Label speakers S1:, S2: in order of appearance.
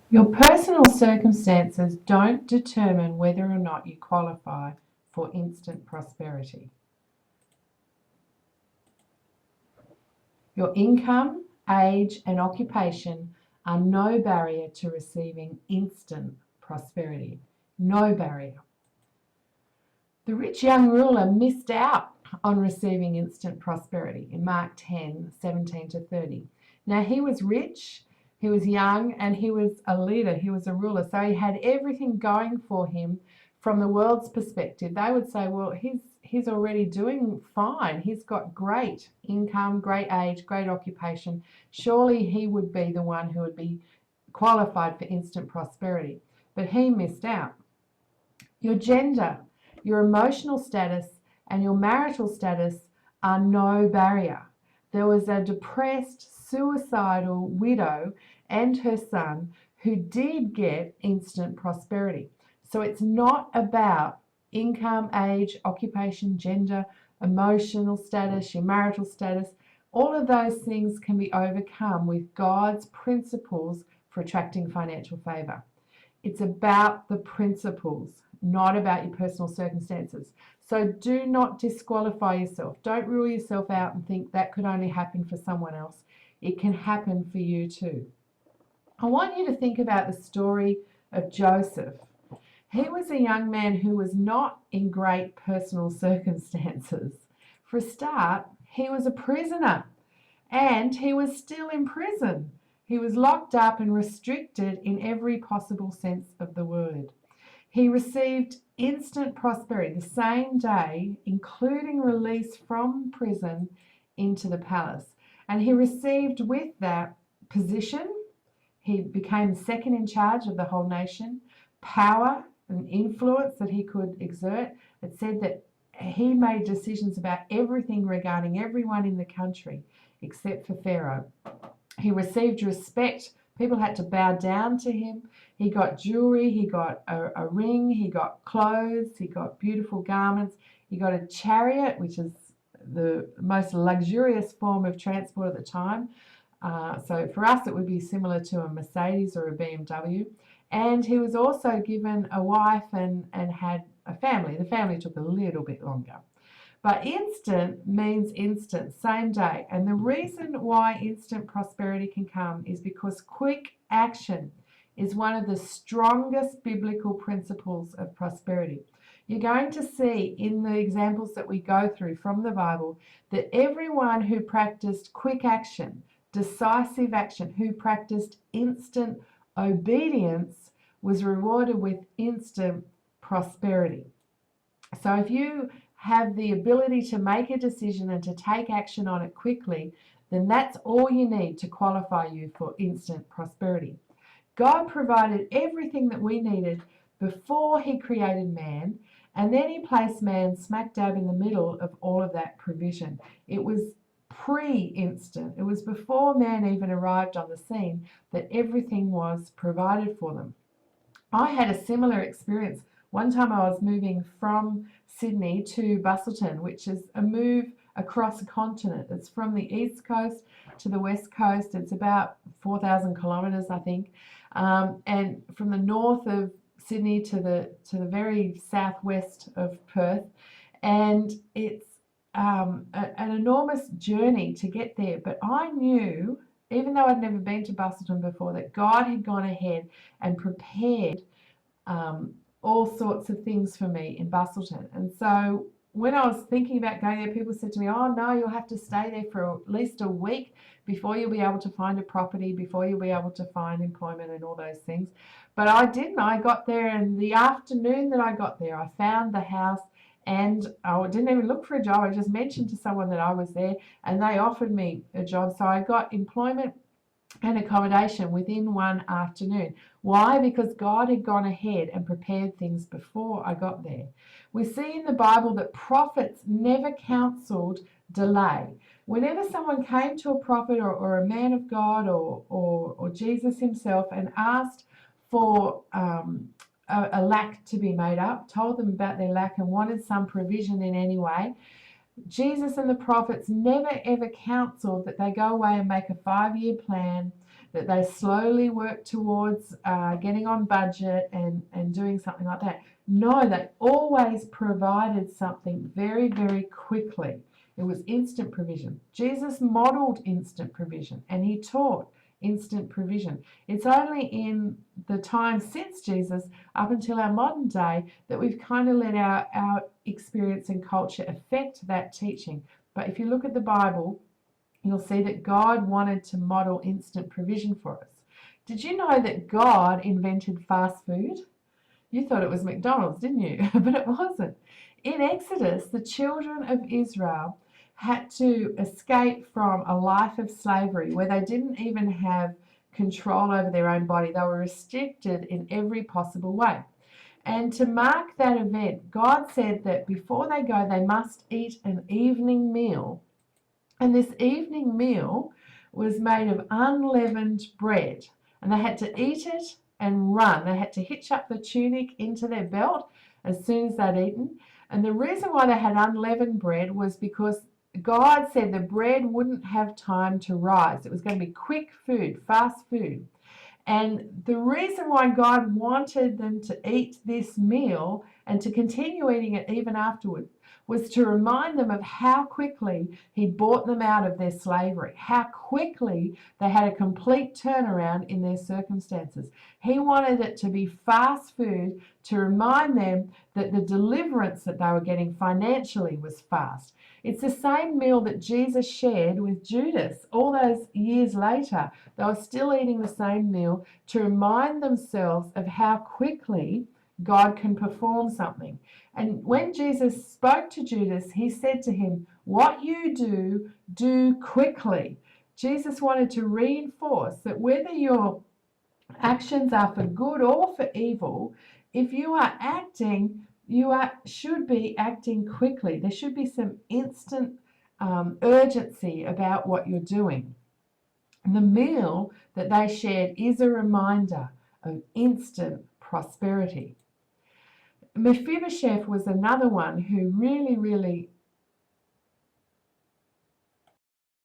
S1: Your personal circumstances don't determine whether or not you qualify for instant prosperity. Your income, age, and occupation are no barrier to receiving instant prosperity. No barrier. The rich young ruler missed out on receiving instant prosperity in Mark 10:17-30. Now, he was rich, he was young, and he was a leader, he was a ruler. So he had everything going for him from the world's perspective. They would say, well, he's already doing fine. He's got great income, great age, great occupation. Surely he would be the one who would be qualified for instant prosperity. But he missed out. Your gender, your emotional status, and your marital status are no barrier. There was a depressed, suicidal widow and her son who did get instant prosperity. So it's not about income, age, occupation, gender, emotional status, your marital status. All of those things can be overcome with God's principles for attracting financial favor. It's about the principles, not about your personal circumstances. So do not disqualify yourself. Don't rule yourself out and think that could only happen for someone else. It can happen for you too. I want you to think about the story of Joseph. He was a young man who was not in great personal circumstances. For a start, he was a prisoner and he was still in prison. He was locked up and restricted in every possible sense of the word. He received instant prosperity the same day, including release from prison into the palace. And he received with that position, he became second in charge of the whole nation, power and influence that he could exert. It said that he made decisions about everything regarding everyone in the country except for Pharaoh. He received respect. People had to bow down to him. He got jewelry, he got a ring, he got clothes, he got beautiful garments. He got a chariot, which is the most luxurious form of transport at the time. So for us, it would be similar to a Mercedes or a BMW. And he was also given a wife and had a family. The family took a little bit longer. But instant means instant, same day. And the reason why instant prosperity can come is because quick action is one of the strongest biblical principles of prosperity. You're going to see in the examples that we go through from the Bible that everyone who practiced quick action, decisive action, who practiced instant obedience was rewarded with instant prosperity. So if you have the ability to make a decision and to take action on it quickly, then that's all you need to qualify you for instant prosperity. God provided everything that we needed before he created man, and then he placed man smack dab in the middle of all of that provision. It was pre-instant. It was before man even arrived on the scene that everything was provided for them. I had a similar experience. One time I was moving from Sydney to Busselton, which is a move across a continent. It's from the east coast to the west coast. It's about 4,000 kilometres, I think. And from the north of Sydney to the very southwest of Perth. And it's an enormous journey to get there. But I knew, even though I'd never been to Busselton before, that God had gone ahead and prepared all sorts of things for me in Busselton. And so when I was thinking about going there, people said to me, oh no, you'll have to stay there for at least a week before you'll be able to find a property, before you'll be able to find employment and all those things. But I didn't. I got there, and the afternoon that I got there, I found the house, and I didn't even look for a job. I just mentioned to someone that I was there, and they offered me a job. So I got employment and accommodation within one afternoon. Why? Because God had gone ahead and prepared things before I got there. We see in the Bible that prophets never counseled delay. Whenever someone came to a prophet or a man of God or Jesus himself and asked for a lack to be made up, told them about their lack and wanted some provision in any way, Jesus and the prophets never ever counseled that they go away and make a 5-year plan, that they slowly worked towards getting on budget and doing something like that. No, they always provided something very, very quickly. It was instant provision. Jesus modeled instant provision, and he taught instant provision. It's only in the time since Jesus up until our modern day that we've kind of let our experience and culture affect that teaching. But if you look at the Bible, you'll see that God wanted to model instant provision for us. Did you know that God invented fast food? You thought it was McDonald's, didn't you? But it wasn't. In Exodus, the children of Israel had to escape from a life of slavery where they didn't even have control over their own body. They were restricted in every possible way. And to mark that event, God said that before they go, they must eat an evening meal. And this evening meal was made of unleavened bread. And they had to eat it and run. They had to hitch up the tunic into their belt as soon as they'd eaten. And the reason why they had unleavened bread was because God said the bread wouldn't have time to rise. It was going to be quick food, fast food. And the reason why God wanted them to eat this meal and to continue eating it even afterward was to remind them of how quickly he brought them out of their slavery, how quickly they had a complete turnaround in their circumstances. He wanted it to be fast food to remind them that the deliverance that they were getting financially was fast. It's the same meal that Jesus shared with Judas all those years later. They were still eating the same meal to remind themselves of how quickly God can perform something. And when Jesus spoke to Judas, he said to him, "What you do, do quickly." Jesus wanted to reinforce that whether your actions are for good or for evil, if you are acting, should be acting quickly. There should be some instant urgency about what you're doing. And the meal that they shared is a reminder of instant prosperity. Mephibosheth was another one who really, really